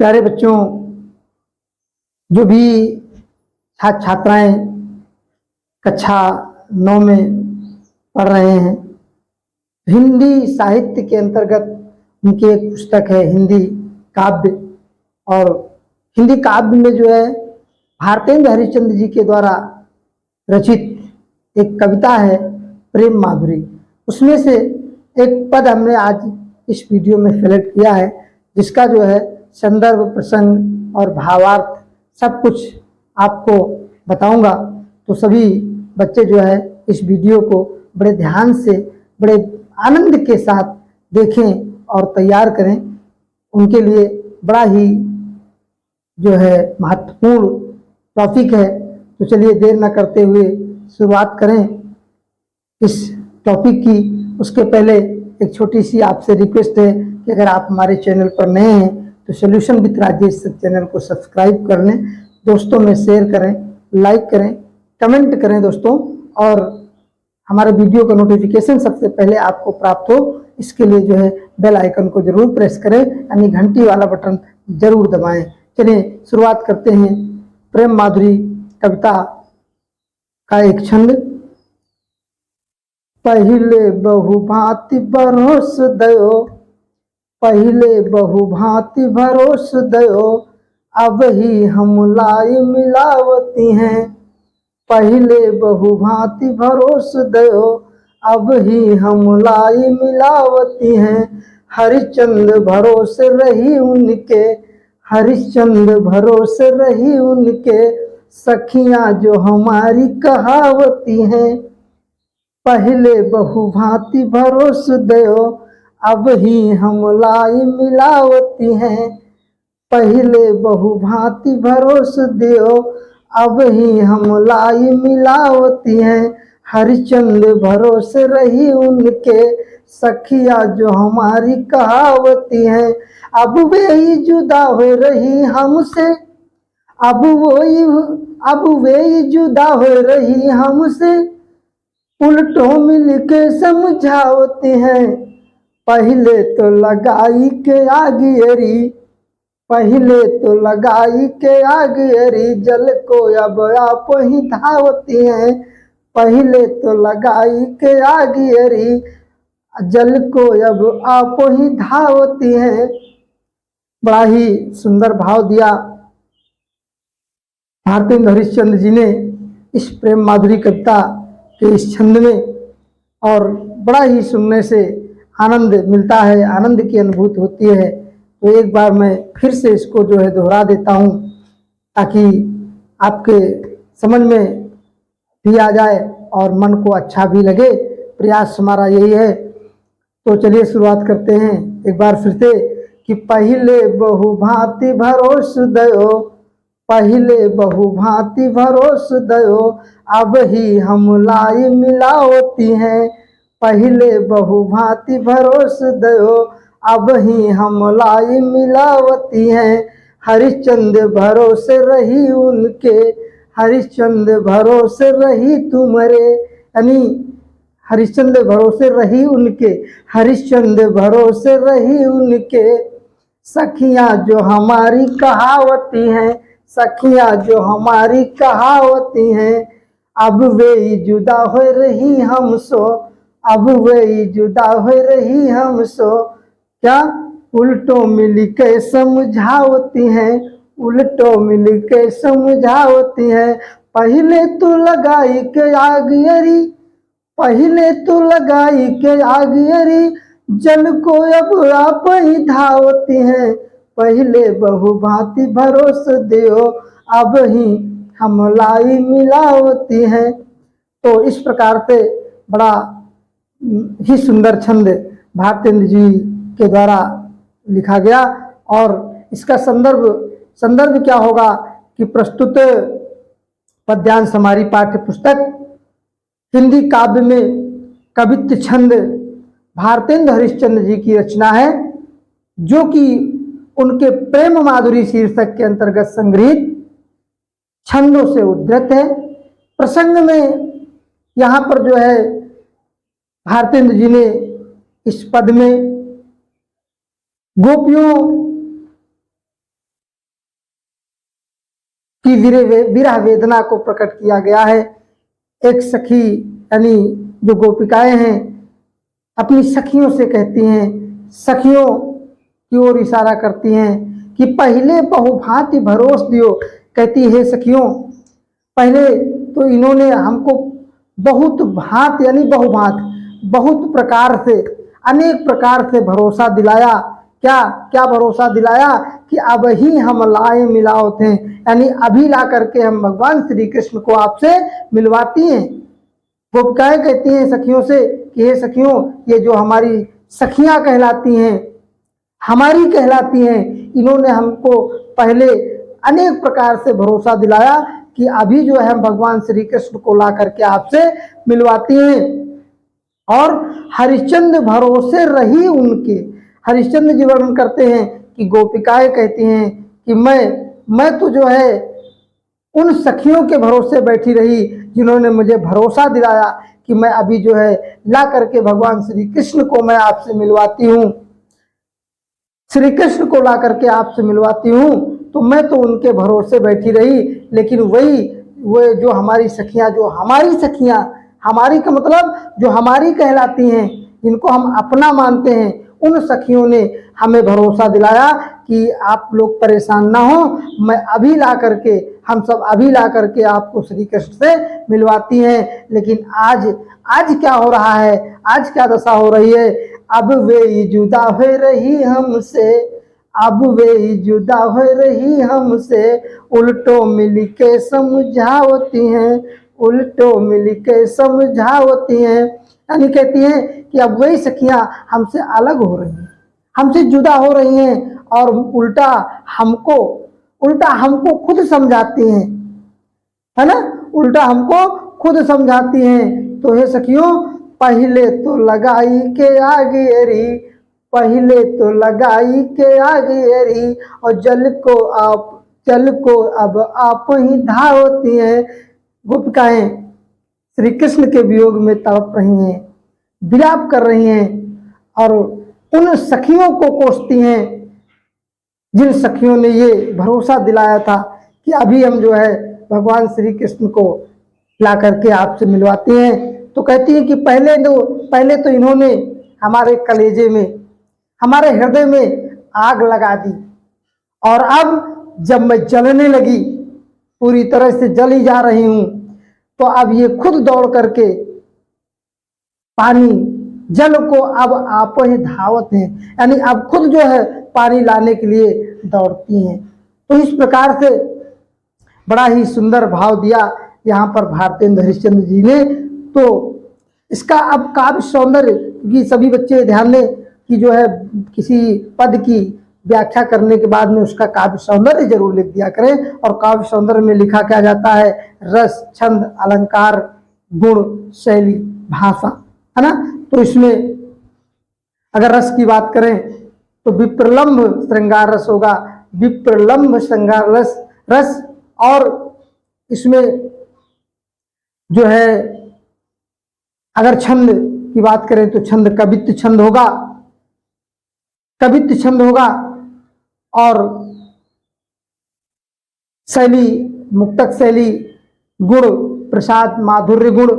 प्यारे बच्चों, जो भी छात्र छात्राएं कक्षा 9 में पढ़ रहे हैं, हिंदी साहित्य के अंतर्गत उनकी एक पुस्तक है हिंदी काव्य। और हिंदी काव्य में जो है भारतेंद्र हरिश्चंद्र जी के द्वारा रचित एक कविता है प्रेम माधुरी। उसमें से एक पद हमने आज इस वीडियो में सेलेक्ट किया है, जिसका जो है संदर्भ, प्रसंग और भावार्थ सब कुछ आपको बताऊंगा। तो सभी बच्चे जो है इस वीडियो को बड़े ध्यान से, बड़े आनंद के साथ देखें और तैयार करें। उनके लिए बड़ा ही जो है महत्वपूर्ण टॉपिक है। तो चलिए देर न करते हुए शुरुआत करें इस टॉपिक की। उसके पहले एक छोटी सी आपसे रिक्वेस्ट है कि अगर आप हमारे चैनल पर नए हैं तो सॉल्यूशन विद राजेश चैनल को सब्सक्राइब कर लें, दोस्तों में शेयर करें, लाइक करें, कमेंट करें दोस्तों, और हमारे वीडियो का नोटिफिकेशन सबसे पहले आपको प्राप्त हो इसके लिए जो है बेल आइकन को जरूर प्रेस करें, यानी घंटी वाला बटन जरूर दबाएं। चलिए शुरुआत करते हैं प्रेम माधुरी कविता का एक छंद। पहिले बहु भांति भरोस दयो, पहिले बहु भांति भरोस दयो, अब ही हम लाई मिलावती हैं। पहिले बहु भांति भरोस दयो, अब ही हम लाई मिलावती हैं। हरिश्चंद्र भरोसे रही उनके, हरिश्चंद्र भरोसे रही उनके, सखियां जो हमारी कहावती हैं। पहले बहु भांति भरोस दयो, अब ही हम लाई मिलावती हैं। पहले बहु भांति भरोस दयो, अब ही हम लाई मिलावती हैं। हरिश्चंद्र भरोसे रही उनके, सखिया जो हमारी कहावती हैं। अब वे ही जुदा हो रही हमसे, अब वे ही जुदा हो रही हमसे, उल्टों मिल के समझावती हैं। पहले तो लगाई के आगियरी, पहले तो लगाई के आगियरी, जल को अब आप ही धावती हैं। पहले तो लगाई के आगियरी, जल को अब आप ही धावती हैं। बड़ा ही सुंदर भाव दिया भारतेंद्र हरिश्चंद्र जी ने इस प्रेम माधुरी कविता के इस छंद में, और बड़ा ही सुनने से आनंद मिलता है, आनंद की अनुभूति होती है। तो एक बार मैं फिर से इसको जो है दोहरा देता हूँ ताकि आपके समझ में भी आ जाए और मन को अच्छा भी लगे। प्रयास हमारा यही है। तो चलिए शुरुआत करते हैं एक बार फिर से कि पहले बहु भांति भरोस दयो, पहले बहु भांति भरोस दयो, अब ही हम लाई मिलावती हैं। पहले बहु भांति भरोस दयो, अब ही हम लाई मिलावती हैं। हरिश्चंद्र भरोसे रही उनके, हरिश्चंद्र भरोसे रही तुम्हारे, यानी हरिश्चंद्र भरोसे रही उनके, हरिश्चंद्र भरोसे रही उनके, सखियां जो हमारी कहावती हैं, सखियां जो हमारी कहावती हैं। अब वे ही जुदा हो रही हमसो, अब वे ही जुदा हो रही हमसो, क्या उल्टों मिल के समझावती हैं, उल्टों मिल के समझावती हैं। पहले तो लगाई के आगियरी, पहले तो लगाई के आगियरी, जल को अब आप ही धावती हैं। पहले बहु भांति भरोस दियो, अब ही हम लाई मिलावती हैं। तो इस प्रकार से बड़ा ही सुंदर छंद भारतेंद्र जी के द्वारा लिखा गया। और इसका संदर्भ क्या होगा कि प्रस्तुत पद्यांश हमारी पाठ्य पुस्तक हिंदी काव्य में कवित्व छंद भारतेंद्र हरिश्चंद्र जी की रचना है, जो कि उनके प्रेम माधुरी शीर्षक के अंतर्गत संग्रहित छंदों से उद्धृत है। प्रसंग में यहाँ पर जो है भारतेंद्र जी ने इस पद में गोपियों की विरह वेदना को प्रकट किया गया है। एक सखी यानी जो गोपिकाएं हैं अपनी सखियों से कहती हैं, सखियों की ओर इशारा करती हैं कि पहले बहुभांति भरोस दियो। कहती है सखियों, पहले तो इन्होंने हमको बहुत भांत यानी बहुभांत बहुत प्रकार से अनेक प्रकार से भरोसा दिलाया। क्या क्या भरोसा दिलाया कि अब ही हम लाए मिलाओ थे, यानी अभी ला करके हम भगवान श्री कृष्ण को आपसे मिलवाती हैं। गोपिकाएं कहती हैं सखियों से कि हे सखियों, ये जो हमारी सखियां कहलाती हैं, हमारी कहलाती हैं, इन्होंने हमको पहले अनेक प्रकार से भरोसा दिलाया कि अभी जो है हम भगवान श्री कृष्ण को ला करके आपसे मिलवाती हैं। और हरिश्चंद्र भरोसे रही उनके। हरिश्चंद्र जी वर्णन करते हैं कि गोपिकाएं कहती हैं कि मैं तो जो है उन सखियों के भरोसे बैठी रही जिन्होंने मुझे भरोसा दिलाया कि मैं अभी जो है ला करके भगवान श्री कृष्ण को मैं आपसे मिलवाती हूँ, श्री कृष्ण को ला करके आपसे मिलवाती हूँ। तो मैं तो उनके भरोसे बैठी रही, लेकिन वो जो हमारी सखियाँ, जो हमारी सखियाँ, हमारी का मतलब जो हमारी कहलाती हैं, जिनको हम अपना मानते हैं, उन सखियों ने हमें भरोसा दिलाया कि आप लोग परेशान ना हो, मैं अभी ला करके हम सब अभी ला करके आपको श्री कृष्ण से मिलवाती हैं। लेकिन आज क्या हो रहा है, आज क्या दशा हो रही है? अब वे जुदा हो रही हमसे, अब वे जुदा हो रही हमसे, उल्टो मिल के समझावती हैं, उल्टो मिल के समझावती हैं। यानी कहती हैं कि अब वही सखियां हमसे अलग हो रही हैं, हमसे जुदा हो रही हैं और उल्टा हमको खुद समझाती हैं, है ना, उल्टा हमको खुद समझाती हैं। तो हे सखियों, पहले तो लगाई के आगे री, पहले तो लगाई के आगे री, और जल को अब आप ही धावती हैं। गोपिकाएं श्री कृष्ण के वियोग में तड़प रही हैं, विलाप कर रही हैं और उन सखियों को कोसती हैं जिन सखियों ने ये भरोसा दिलाया था कि अभी हम जो है भगवान श्री कृष्ण को ला करके आपसे मिलवाते हैं। तो कहती है कि पहले तो इन्होंने हमारे कलेजे में, हमारे हृदय में आग लगा दी, और अब जब मैं जलने लगी, पूरी तरह से जल ही जा रही हूं, तो अब ये खुद दौड़ करके पानी जल को अब आप ही धावत हैं, यानी अब खुद जो है पानी लाने के लिए दौड़ती हैं। तो इस प्रकार से बड़ा ही सुंदर भाव दिया यहाँ पर भारतेंद्र हरिश्चंद्र जी ने। तो इसका अब काव्य सौंदर्य की सभी बच्चे ध्यान दें कि जो है किसी पद की व्याख्या करने के बाद में उसका काव्य सौंदर्य जरूर लिख दिया करें। और काव्य सौंदर्य में लिखा क्या जाता है? रस, छंद, अलंकार, गुण, शैली, भाषा, है ना। तो इसमें अगर रस की बात करें तो विप्रलंब श्रृंगार रस होगा, विप्रलंब श्रृंगार रस। और इसमें जो है अगर छंद की बात करें तो छंद कवित्व छंद होगा, कवित्व छंद होगा। और शैली मुक्तक शैली, गुण प्रसाद माधुर्य गुण,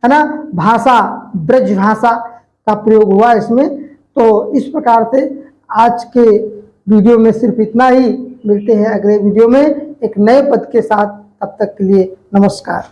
है ना। भाषा ब्रज भाषा का प्रयोग हुआ इसमें। तो इस प्रकार से आज के वीडियो में सिर्फ इतना ही। मिलते हैं अगले वीडियो में एक नए पद के साथ, तब तक के लिए नमस्कार।